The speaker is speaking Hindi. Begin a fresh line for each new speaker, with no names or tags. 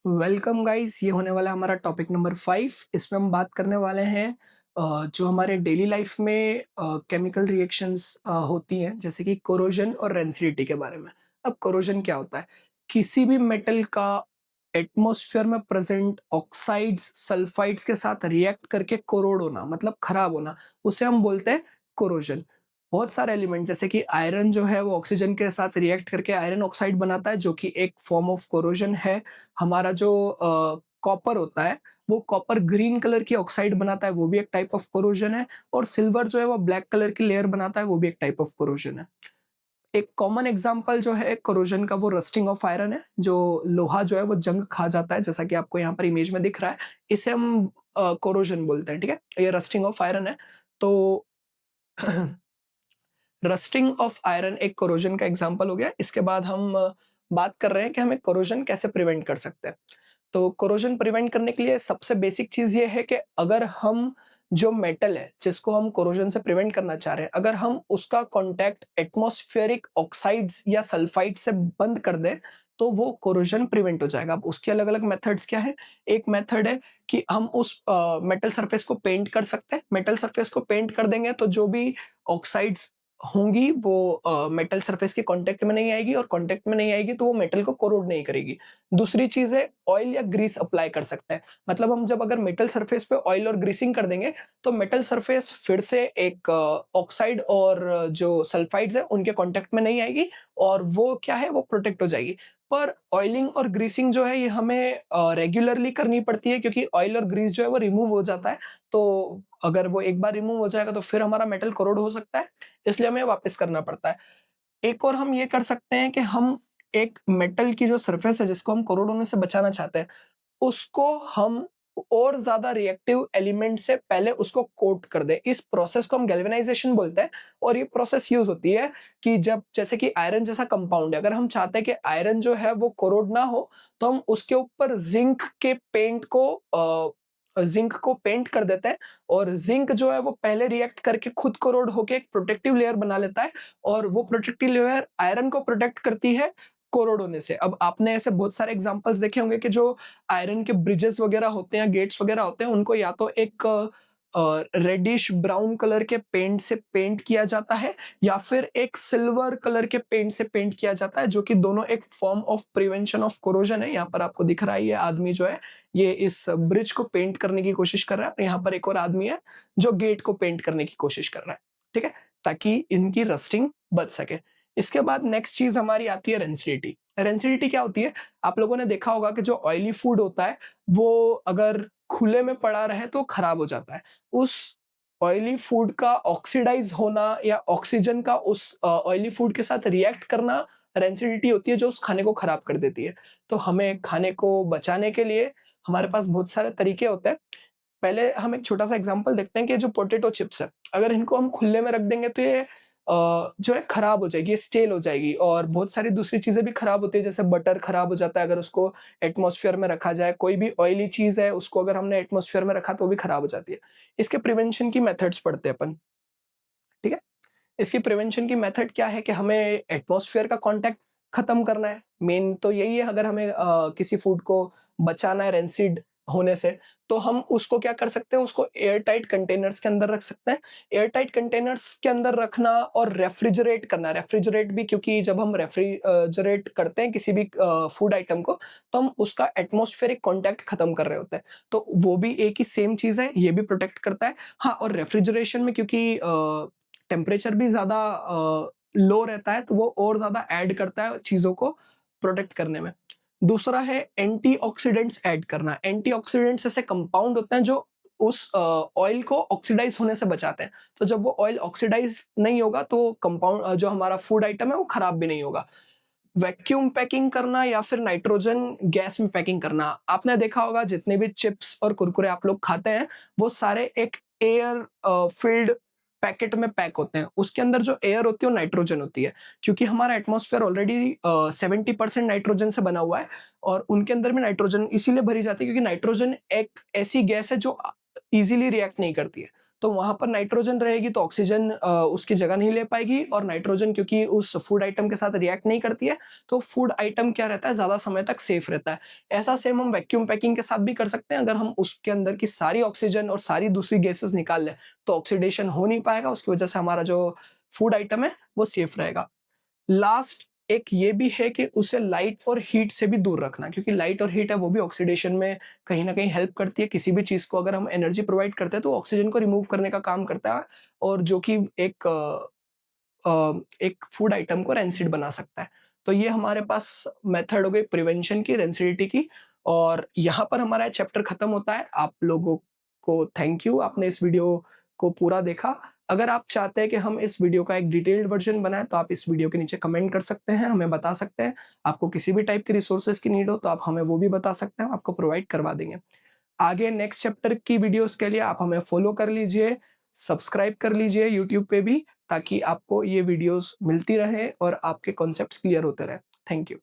वेलकम गाइस, ये होने वाला है हमारा टॉपिक नंबर 5। इसमें हम बात करने वाले हैं जो हमारे डेली लाइफ में केमिकल रिएक्शंस होती हैं, जैसे कि कोरोजन और रेंसिडिटी के बारे में। अब कोरोजन क्या होता है? किसी भी मेटल का एटमॉस्फेयर में प्रेजेंट ऑक्साइड्स, सल्फाइड्स के साथ रिएक्ट करके कोरोड होना, मतलब खराब होना, उसे हम बोलते हैं कोरोजन। बहुत सारे एलिमेंट जैसे कि आयरन जो है वो ऑक्सीजन के साथ रिएक्ट करके आयरन ऑक्साइड बनाता है, जो कि एक फॉर्म ऑफ कोरोजन है। हमारा जो कॉपर होता है, वो कॉपर ग्रीन कलर की ऑक्साइड बनाता है, वो भी एक टाइप ऑफ कोरोजन है। और सिल्वर जो है वो ब्लैक कलर की लेयर बनाता है, वो भी एक टाइप ऑफ कोरोजन है। एक कॉमन एग्जांपल जो है कोरोजन का, वो रस्टिंग ऑफ आयरन है। जो लोहा जो है वो जंग खा जाता है, जैसा कि आपको यहाँ पर इमेज में दिख रहा है। इसे हम कोरोजन बोलते हैं, ठीक है? ये रस्टिंग ऑफ आयरन है। तो रस्टिंग ऑफ आयरन एक कोरोजन का एग्जांपल हो गया। इसके बाद हम बात कर रहे हैं कि हमें कोरोजन कैसे प्रिवेंट कर सकते हैं। तो कोरोजन प्रिवेंट करने के लिए सबसे बेसिक चीज ये है कि अगर हम जो मेटल है जिसको हम कोरोजन से प्रिवेंट करना चाह रहे हैं, अगर हम उसका कांटेक्ट एटमॉस्फेरिक ऑक्साइड्स या सल्फाइड से बंद कर दें, तो वो कोरोजन प्रिवेंट हो जाएगा। अब उसके अलग अलग मेथड्स क्या है? एक मेथड है कि हम उस मेटल सरफेस को पेंट कर सकते हैं। मेटल सरफेस को पेंट कर देंगे तो जो भी ऑक्साइड्स होंगी वो मेटल सरफेस के कांटेक्ट में नहीं आएगी, और कांटेक्ट में नहीं आएगी तो वो मेटल को कोरोड नहीं करेगी। दूसरी चीज है, ऑयल या ग्रीस अप्लाई कर सकते हैं। मतलब हम जब अगर मेटल सरफेस पे ऑयल और ग्रीसिंग कर देंगे, तो मेटल सरफेस फिर से एक ऑक्साइड और जो सल्फाइड्स है उनके कांटेक्ट में नहीं आएगी, और वो क्या है, वो प्रोटेक्ट हो जाएगी। पर ऑयलिंग और ग्रीसिंग जो है ये हमें रेगुलरली करनी पड़ती है, क्योंकि ऑयल और ग्रीस जो है वो रिमूव हो जाता है। तो अगर वो एक बार रिमूव हो जाएगा तो फिर हमारा मेटल कोरोड हो सकता है, इसलिए हमें वापस करना पड़ता है। एक और हम ये कर सकते हैं कि हम एक मेटल की जो सरफेस है जिसको हम कोरोड होने से बचाना चाहते हैं, उसको हम और ज्यादा रिएक्टिव एलिमेंट से पहले उसको कोट कर दें। इस प्रोसेस को हम गैल्वेनाइजेशन बोलते हैं। और ये प्रोसेस यूज होती है कि जब, जैसे कि आयरन जैसा कंपाउंड है, अगर हम चाहते हैं कि आयरन जो है वो कोरोड ना हो, तो हम उसके ऊपर जिंक को पेंट कर देते हैं। और जिंक जो है वो पहले रिएक्ट करके खुद कोरोड होके एक प्रोटेक्टिव लेयर बना लेता है, और वो प्रोटेक्टिव लेयर आयरन को प्रोटेक्ट करती है कोरोड होने से। अब आपने ऐसे बहुत सारे एग्जांपल्स देखे होंगे कि जो आयरन के ब्रिजेस वगैरह होते हैं, गेट्स वगैरह होते हैं, उनको या तो एक रेडिश ब्राउन कलर के पेंट से पेंट किया जाता है, या फिर एक सिल्वर कलर के पेंट से पेंट किया जाता है, जो कि दोनों एक form of prevention of corrosion है। यहाँ पर आपको दिख रहा है ये आदमी जो है, ये इस ब्रिज को पेंट करने की कोशिश कर रहा है, और यहाँ पर एक और आदमी है जो गेट को पेंट करने की कोशिश कर रहा है, ठीक है, ताकि इनकी रस्टिंग बच सके। इसके बाद नेक्स्ट चीज हमारी आती है रेंसिडिटी। रेंसिडिटी क्या होती है? आप लोगों ने देखा होगा कि जो ऑयली फूड होता है, वो अगर खुले में पड़ा रहे तो खराब हो जाता है। उस ऑयली फूड का ऑक्सीडाइज होना या ऑक्सीजन का उस ऑयली फूड के साथ रिएक्ट करना रेंसिडिटी होती है, जो उस खाने को खराब कर देती है। तो हमें खाने को बचाने के लिए हमारे पास बहुत सारे तरीके होते हैं। पहले हम एक छोटा सा एग्जांपल देखते हैं कि जो पोटैटो चिप्स है, अगर इनको हम खुले में रख देंगे तो ये जो है खराब हो जाएगी, स्टेल हो जाएगी। और बहुत सारी दूसरी चीजें भी खराब होती है, जैसे बटर खराब हो जाता है अगर उसको एटमॉस्फेयर में रखा जाए। कोई भी ऑयली चीज है उसको अगर हमने एटमॉस्फेयर में रखा तो वो भी खराब हो जाती है। इसके प्रिवेंशन की मेथड्स पढ़ते हैं अपन, ठीक है? इसकी प्रिवेंशन की मेथड क्या है कि हमें एटमॉस्फेयर का कांटेक्ट खत्म करना है। मेन तो यही है। अगर हमें किसी फूड को बचाना है रेंसिड होने से, तो हम उसको क्या कर सकते हैं, उसको एयर टाइट कंटेनर्स के अंदर रख सकते हैं। एयर टाइट कंटेनर्स के अंदर रखना और रेफ्रिजरेट करना, रेफ्रिजरेट भी, क्योंकि जब हम रेफ्रिजरेट करते हैं किसी भी फूड आइटम को, तो हम उसका एटमॉस्फेरिक कांटेक्ट खत्म कर रहे होते हैं। तो वो भी एक ही सेम चीज है, ये भी प्रोटेक्ट करता है। हाँ, और रेफ्रिजरेशन में क्योंकि टेम्परेचर भी ज़्यादा लो रहता है, तो वो और ज़्यादा ऐड करता है चीज़ों को प्रोटेक्ट करने में। दूसरा है एंटीऑक्सीडेंट्स ऐड करना। एंटीऑक्सीडेंट्स ऐसे कंपाउंड होते हैं जो उस ऑयल को ऑक्सीडाइज होने से बचाते हैं। तो जब वो ऑयल ऑक्सीडाइज नहीं होगा तो कंपाउंड जो हमारा फूड आइटम है वो खराब भी नहीं होगा। वैक्यूम पैकिंग करना या फिर नाइट्रोजन गैस में पैकिंग करना। आपने देखा होगा जितने भी चिप्स और कुरकुरे आप लोग खाते हैं, वो सारे एक एयर फिल्ड पैकेट में पैक होते हैं। उसके अंदर जो एयर होती है वो नाइट्रोजन होती है, क्योंकि हमारा एटमॉस्फेयर ऑलरेडी 70% नाइट्रोजन से बना हुआ है, और उनके अंदर भी नाइट्रोजन इसीलिए भरी जाती है क्योंकि नाइट्रोजन एक ऐसी गैस है जो इजीली रिएक्ट नहीं करती है। तो वहाँ पर नाइट्रोजन रहेगी तो ऑक्सीजन उसकी जगह नहीं ले पाएगी, और नाइट्रोजन क्योंकि उस फूड आइटम के साथ रिएक्ट नहीं करती है, तो फूड आइटम क्या रहता है, ज़्यादा समय तक सेफ रहता है। ऐसा सेम हम वैक्यूम पैकिंग के साथ भी कर सकते हैं। अगर हम उसके अंदर की सारी ऑक्सीजन और सारी दूसरी गैसेज़ निकाल लें, तो ऑक्सीडेशन हो नहीं पाएगा, उसकी वजह से हमारा जो फूड आइटम है, वो सेफ रहेगा। लास्ट एक ये भी है कि उसे लाइट और हीट से भी दूर रखना, क्योंकि लाइट और हीट है वो भी ऑक्सीडेशन में कहीं न कहीं हेल्प करती है। किसी भी चीज़ को अगर हम एनर्जी प्रोवाइड करते हैं तो ऑक्सीजन को रिमूव करने का काम करता है, और जो कि एक फूड आइटम को रैंसिड बना सकता है। तो ये हमारे पास मेथड हो गई प्रिवेंशन की, रैंसिडिटी की, और यहाँ पर हमारा चैप्टर खत्म होता है। आप लोगों को थैंक यू, आपने इस वीडियो को पूरा देखा। अगर आप चाहते हैं कि हम इस वीडियो का एक डिटेल्ड वर्ज़न बनाएँ, तो आप इस वीडियो के नीचे कमेंट कर सकते हैं, हमें बता सकते हैं। आपको किसी भी टाइप के रिसोर्सेज़ की नीड हो, तो आप हमें वो भी बता सकते हैं, हम आपको प्रोवाइड करवा देंगे। आगे नेक्स्ट चैप्टर की वीडियोज़ के लिए आप हमें फ़ॉलो कर लीजिए, सब्सक्राइब कर लीजिए यूट्यूब पे भी, ताकि आपको ये वीडियोज़ मिलती रहें और आपके कॉन्सेप्ट्स क्लियर होते रहें। Thank you.